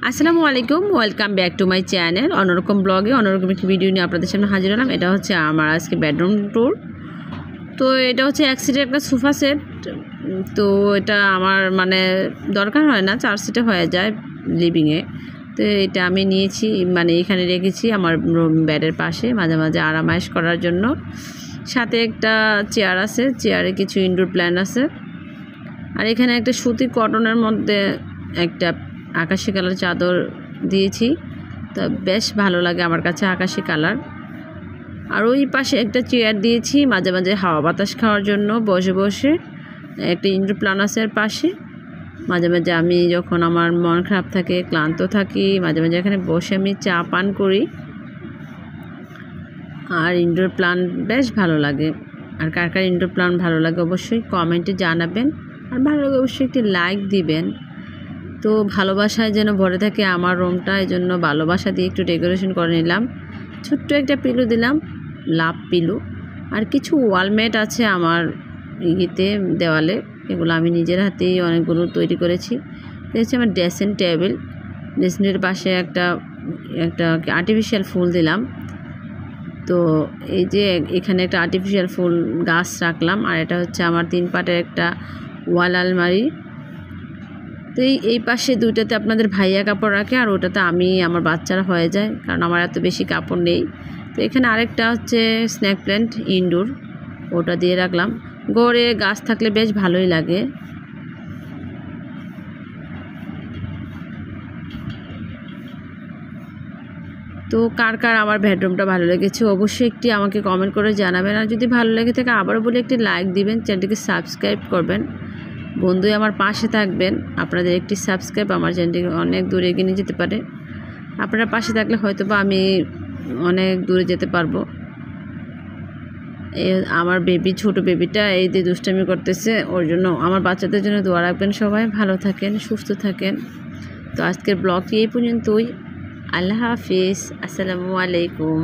আসসালামু আলাইকুম, welcome back to my channel. অন্যরকম ব্লগে অন্যরকম একটি ভিডিও নিয়ে আপনাদের সামনে হাজির হলাম। এটা হচ্ছে আমার আজকে বেডরুম ট্যুর। তো এটা হচ্ছে এক সিটের একটা সোফা সেট। তো এটা আমার মানে দরকার হয় না, 4 সিটে হয়ে যায় লিভিংয়ে। তো এটা আমি নিয়েছি, মানে এখানে রেখেছি আমার বেডের পাশে, মাঝে মাঝে আরামায়েশ করার জন্য। সাথে একটা চেয়ার আছে, চেয়ারে কিছু ইনডোর প্ল্যান্ট আছে। আর এখানে একটা সুতি কটনের মধ্যে একটা আকাশি কালার চাদর দিয়েছি, তো বেশ ভালো লাগে আমার কাছে আকাশি কালার। আর ওই পাশে একটা চেয়ার দিয়েছি মাঝে মাঝে হাওয়া বাতাস খাওয়ার জন্য, বসে বসে একটা ইনডোর প্ল্যান্টের পাশে। মাঝে মাঝে আমি যখন আমার মন খারাপ থাকে, ক্লান্ত থাকি, মাঝে মাঝে এখানে বসে আমি চা পান করি। আর ইনডোর প্ল্যান্ট বেশ ভালো লাগে। আর কার কার ইনডোর প্ল্যান্ট ভালো লাগে অবশ্যই কমেন্টে জানাবেন, আর ভালো লাগে অবশ্যই একটি লাইক দিবেন। তো ভালোবাসায় যেন ভরে থাকে আমার রুমটা, এই জন্য ভালোবাসা দিয়ে একটু ডেকোরেশন করে নিলাম। ছোট্ট একটা পিলো দিলাম, লাভ পিলো। আর কিছু ওয়ালমেট আছে আমার ইয়েতে, দেওয়ালে। এগুলো আমি নিজের হাতেই অনেকগুলো তৈরি করেছি। এটা হচ্ছে আমার ড্রেসিং টেবিল। ড্রেসিংয়ের পাশে একটা আর্টিফিশিয়াল ফুল দিলাম। তো এই যে এখানে একটা আর্টিফিশিয়াল ফুল গাছ রাখলাম। আর এটা হচ্ছে আমার 3 পাটের একটা ওয়াল আলমারি। তো এই পাশে দুইটাতে আপনাদের ভাইয়া কাপড় রাখে, আর ওটাতে আমি আমার বাচ্চারা হয়ে যায়, কারণ আমার এত বেশি কাপড় নেই। তো এখানে আরেকটা হচ্ছে স্ন্যাক প্ল্যান্ট ইনডোর, ওটা দিয়ে রাখলাম। ঘরে গাছ থাকলে বেশ ভালোই লাগে। তো কার কার আমার বেডরুমটা ভালো লেগেছে অবশ্যই একটি আমাকে কমেন্ট করে জানাবেন। আর যদি ভালো লেগে থাকে আবারও বলে একটি লাইক দিবেন, চ্যানেলটিকে সাবস্ক্রাইব করবেন, বন্ধুই আমার পাশে থাকবেন। আপনাদের একটি সাবস্ক্রাইব আমার চ্যানেলটিকে অনেক দূরে এগিয়ে নিয়ে যেতে পারে। আপনারা পাশে থাকলে হয়তো বা আমি অনেক দূরে যেতে পারবো। আমার ছোট বেবিটা এই দিয়ে দুষ্টামি করতেছে, ওর জন্য আমার বাচ্চাদের জন্য দোয়া রাখবেন। সবাই ভালো থাকেন, সুস্থ থাকেন। তো আজকের ব্লগটি এই পর্যন্তই। আল্লাহ হাফিজ, আসসালামু আলাইকুম।